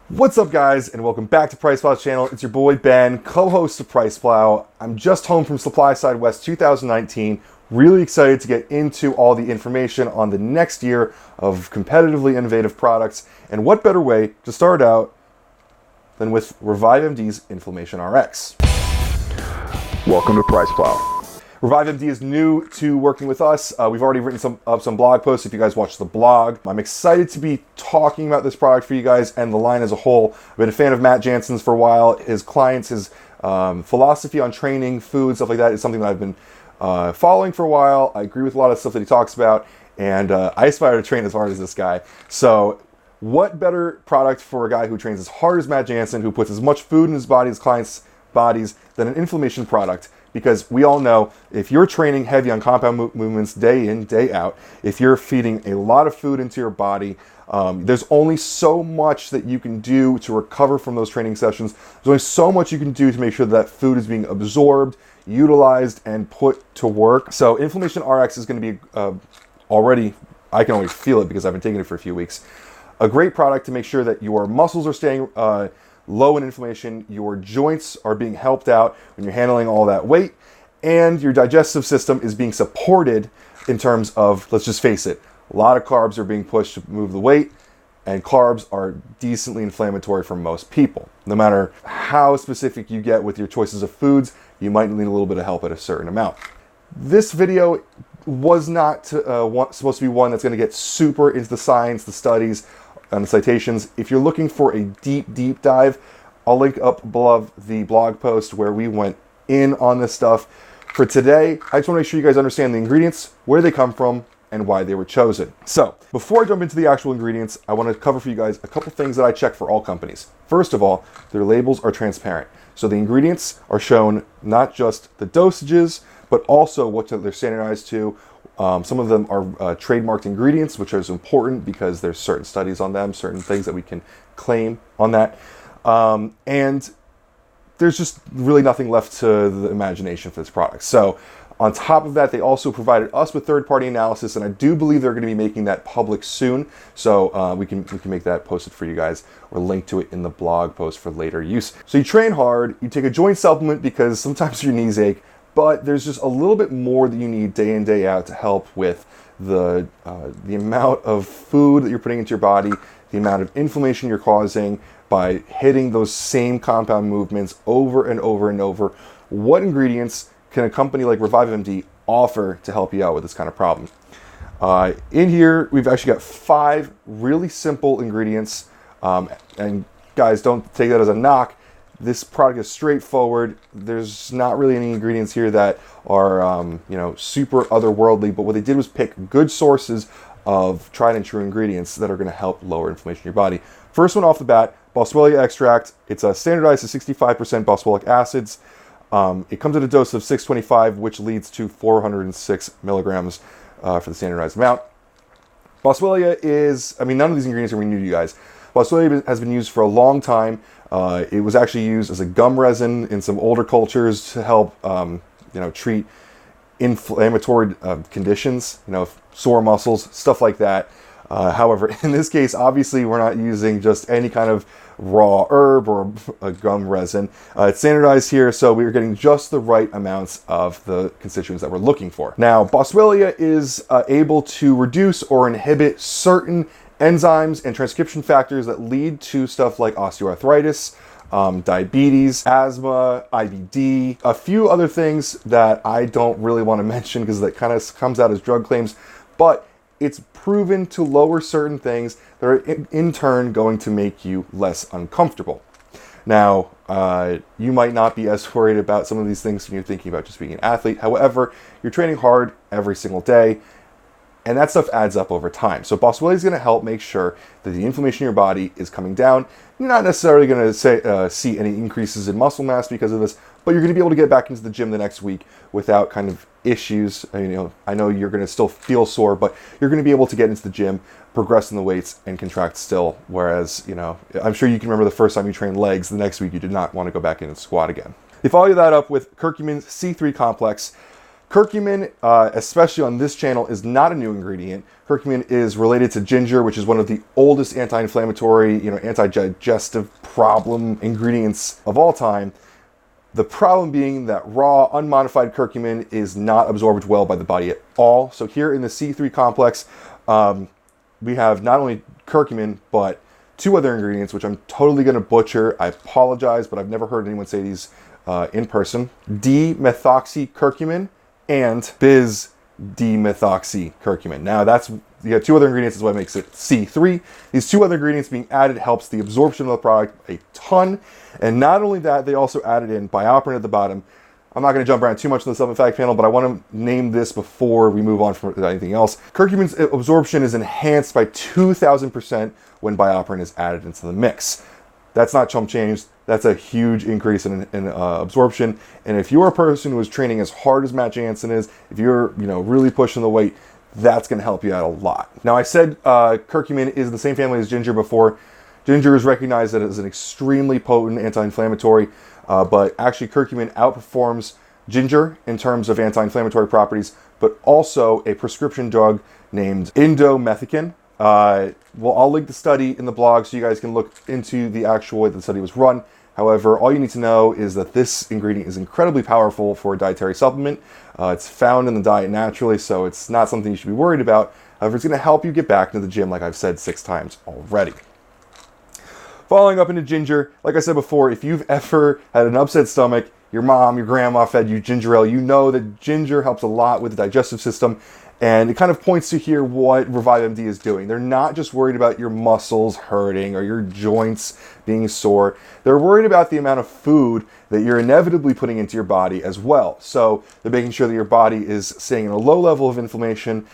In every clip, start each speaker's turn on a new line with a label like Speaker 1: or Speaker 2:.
Speaker 1: What's up, guys, and welcome back to PricePlow's channel. It's your boy Ben, co-host of PricePlow. I'm just home from Supply Side West 2019. Really excited to get into all the information on the next year of competitively innovative products. And what better way to start out than with Revive MD's Inflammation RX.
Speaker 2: Welcome to PricePlow.
Speaker 1: Revive MD is new to working with us. We've already written some blog posts if you guys watch the blog. I'm excited to be talking about this product for you guys and the line as a whole. I've been a fan of Matt Jansen's for a while. His clients, his philosophy on training, food, stuff like that is something that I've been following for a while. I agree with a lot of stuff that he talks about, and I aspire to train as hard as this guy. So what better product for a guy who trains as hard as Matt Jansen, who puts as much food in his body, his clients' bodies, than an inflammation product? Because we all know if you're training heavy on compound movements day in, day out, if you're feeding a lot of food into your body, there's only so much that you can do to recover from those training sessions. There's only so much you can do to make sure that food is being absorbed, utilized, and put to work. So Inflammation RX is going to be already, I can always feel it because I've been taking it for a few weeks, a great product to make sure that your muscles are staying low in inflammation, your joints are being helped out when you're handling all that weight, and your digestive system is being supported in terms of, let's just face it, a lot of carbs are being pushed to move the weight, and carbs are decently inflammatory for most people. No matter how specific you get with your choices of foods, you might need a little bit of help at a certain amount. This video was not supposed to be one that's going to get super into the science, the studies, and the citations. If you're looking for a deep dive, I'll link up above the blog post where we went in on this stuff. For today, I just want to make sure you guys understand the ingredients, where they come from, and why they were chosen. So, before I jump into the actual ingredients, I want to cover for you guys a couple things that I check for all companies. First of all, their labels are transparent. So the ingredients are shown not just the dosages, but also what they're standardized to. Some of them are trademarked ingredients, which is important because there's certain studies on them, certain things that we can claim on that. And there's just really nothing left to the imagination for this product. So on top of that, they also provided us with third-party analysis, and I do believe they're going to be making that public soon. So we can make that posted for you guys or link to it in the blog post for later use. So you train hard, you take a joint supplement because sometimes your knees ache, but there's just a little bit more that you need day in, day out to help with the amount of food that you're putting into your body, the amount of inflammation you're causing by hitting those same compound movements over and over and over. What ingredients can a company like Revive MD offer to help you out with this kind of problem? In here, we've actually got 5 really simple ingredients. And guys, don't take that as a knock. This product is straightforward. There's not really any ingredients here that are, super otherworldly, but what they did was pick good sources of tried and true ingredients that are going to help lower inflammation in your body. First one off the bat, Boswellia extract. It's standardized to 65% boswellic acids. It comes at a dose of 625, which leads to 406 milligrams for the standardized amount. Boswellia is, none of these ingredients are new to you guys. Boswellia has been used for a long time. It was actually used as a gum resin in some older cultures to help, treat inflammatory conditions, sore muscles, stuff like that. However, in this case, obviously, we're not using just any kind of raw herb or a gum resin. It's standardized here, so we're getting just the right amounts of the constituents that we're looking for. Now, Boswellia is able to reduce or inhibit certain enzymes and transcription factors that lead to stuff like osteoarthritis, diabetes, asthma, IBD, a few other things that I don't really want to mention because that kind of comes out as drug claims, but it's proven to lower certain things that are in turn going to make you less uncomfortable. Now, you might not be as worried about some of these things when you're thinking about just being an athlete. However, you're training hard every single day, and that stuff adds up over time. So Boswellia is going to help make sure that the inflammation in your body is coming down. You're not necessarily going to see any increases in muscle mass because of this, but you're going to be able to get back into the gym the next week without kind of issues. I know you're going to still feel sore, but you're going to be able to get into the gym, progress in the weights, and contract still. Whereas, I'm sure you can remember the first time you trained legs, the next week you did not want to go back in and squat again. They follow that up with Curcumin C3 complex. Curcumin, especially on this channel, is not a new ingredient. Curcumin is related to ginger, which is one of the oldest anti-inflammatory, anti-digestive problem ingredients of all time. The problem being that raw, unmodified curcumin is not absorbed well by the body at all. So here in the C3 complex, we have not only curcumin, but two other ingredients, which I'm totally going to butcher. I apologize, but I've never heard anyone say these in person. D-methoxycurcumin and bis-D-methoxycurcumin. Now you have two other ingredients, is what makes it C3. These two other ingredients being added helps the absorption of the product a ton. And not only that, they also added in bioavailability at the bottom. I'm not going to jump around too much in the Supps Inflammation panel, but I want to name this before we move on from anything else. Curcumin's absorption is enhanced by 2,000% when bioavailability is added into the mix. That's not chump change. That's a huge increase in absorption. And if you're a person who is training as hard as Matt Jansen is, if you're really pushing the weight, that's going to help you out a lot. Now, I said curcumin is the same family as ginger before. Ginger is recognized as an extremely potent anti-inflammatory, but actually curcumin outperforms ginger in terms of anti-inflammatory properties, but also a prescription drug named indomethacin. I'll link the study in the blog so you guys can look into the actual way the study was run. However, all you need to know is that this ingredient is incredibly powerful for a dietary supplement. It's found in the diet naturally, so it's not something you should be worried about. However, it's going to help you get back into the gym, like I've said 6 times already. Following up into ginger, like I said before, if you've ever had an upset stomach, your mom, your grandma fed you ginger ale, you know that ginger helps a lot with the digestive system. And it kind of points to here what Revive MD is doing. They're not just worried about your muscles hurting or your joints being sore. They're worried about the amount of food that you're inevitably putting into your body as well. So they're making sure that your body is staying in a low level of inflammation.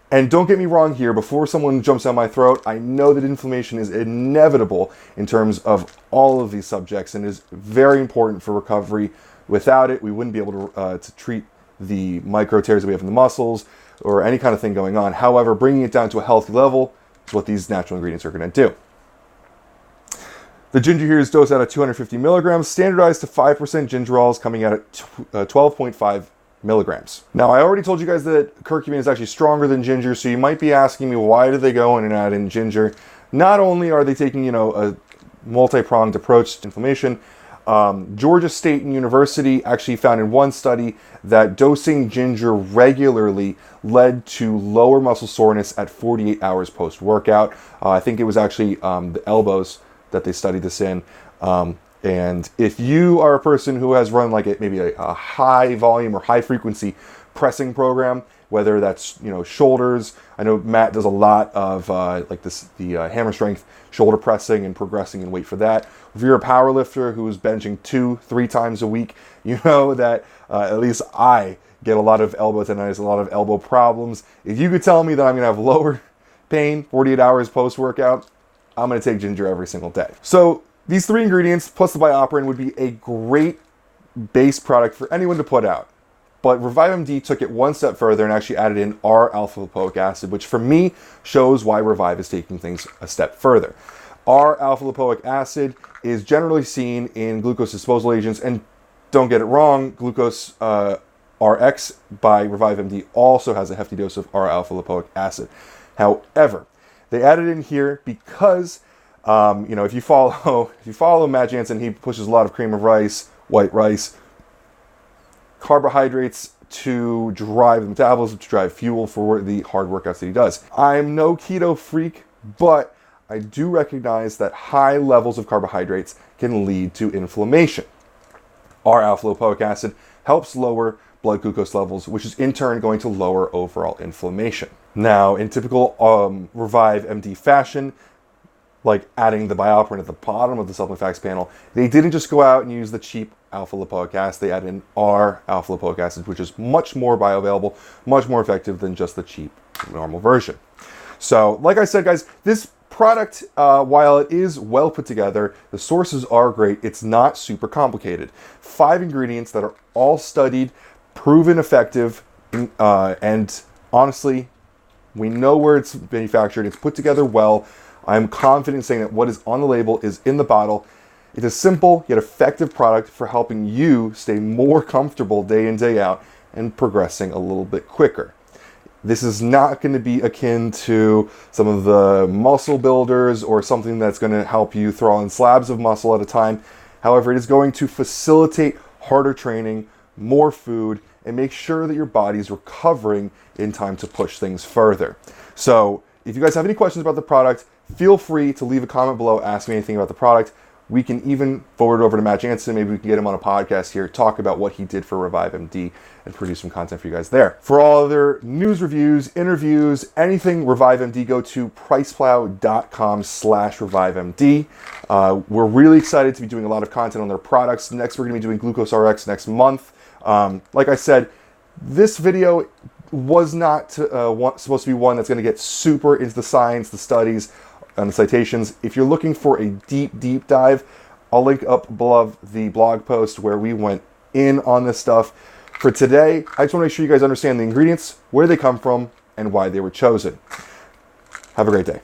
Speaker 1: And don't get me wrong here, before someone jumps down my throat, I know that inflammation is inevitable in terms of all of these subjects and is very important for recovery. Without it, we wouldn't be able to treat the micro tears that we have in the muscles or any kind of thing going on. However, bringing it down to a healthy level is what these natural ingredients are going to do. The ginger here is dosed out at 250 milligrams, standardized to 5% gingerols, coming out at 12.5 milligrams. Now, I already told you guys that curcumin is actually stronger than ginger, so you might be asking me, why did they go in and add in ginger? Not only are they taking, a multi-pronged approach to inflammation, Georgia State University actually found in one study that dosing ginger regularly led to lower muscle soreness at 48 hours post-workout. I think it was actually the elbows that they studied this in. And if you are a person who has run like maybe a high volume or high frequency pressing program, whether that's shoulders, I know Matt does a lot of the hammer strength shoulder pressing and progressing in weight for that. If you're a power lifter who's benching 2-3 times a week, you know that at least I get a lot of elbow tendonitis, a lot of elbow problems. If you could tell me that I'm gonna have lower pain 48 hours post workout, I'm gonna take ginger every single day. So these 3 ingredients plus the bioavailability would be a great base product for anyone to put out. But Revive MD took it one step further and actually added in R-alpha lipoic acid, which for me shows why Revive is taking things a step further. R-alpha lipoic acid is generally seen in glucose disposal agents, and don't get it wrong, glucose RX by Revive MD also has a hefty dose of R-alpha lipoic acid. However, they added in here because if you follow Matt Jansen, he pushes a lot of cream of rice, white rice, carbohydrates to drive the metabolism, to drive fuel for the hard workouts that he does. I'm no keto freak, but I do recognize that high levels of carbohydrates can lead to inflammation. R-alpha lipoic acid helps lower blood glucose levels, which is in turn going to lower overall inflammation. Now, in typical Revive MD fashion, like adding the bioavailability at the bottom of the supplement facts panel, they didn't just go out and use the cheap alpha lipoic acid. They added in R-alpha lipoic acid, which is much more bioavailable, much more effective than just the cheap normal version. So, like I said, guys, this product, while it is well put together, the sources are great. It's not super complicated. 5 ingredients that are all studied, proven effective, and honestly, we know where it's manufactured. It's put together well. I'm confident saying that what is on the label is in the bottle. It's a simple yet effective product for helping you stay more comfortable day in, day out, and progressing a little bit quicker. This is not going to be akin to some of the muscle builders or something that's going to help you throw on slabs of muscle at a time. However, it is going to facilitate harder training, more food, and make sure that your body's recovering in time to push things further. So if you guys have any questions about the product, feel free to leave a comment below, ask me anything about the product. We can even forward it over to Matt Jansen. Maybe we can get him on a podcast here, talk about what he did for Revive MD and produce some content for you guys there. For all other news, reviews, interviews, anything Revive MD, go to priceplow.com/ReviveMD. We're really excited to be doing a lot of content on their products. Next, we're going to be doing Glucose RX next month. Like I said, this video was not supposed to be one that's going to get super into the science, the studies, and the citations. If you're looking for a deep dive, I'll link up above the blog post where we went in on this stuff. For today, I just want to make sure you guys understand the ingredients, where they come from, and why they were chosen. Have a great day.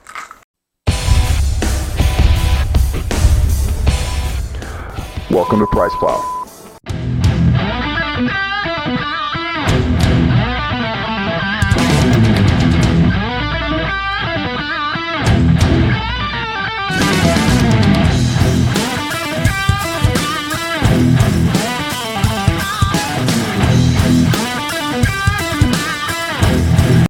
Speaker 2: Welcome to PricePlow.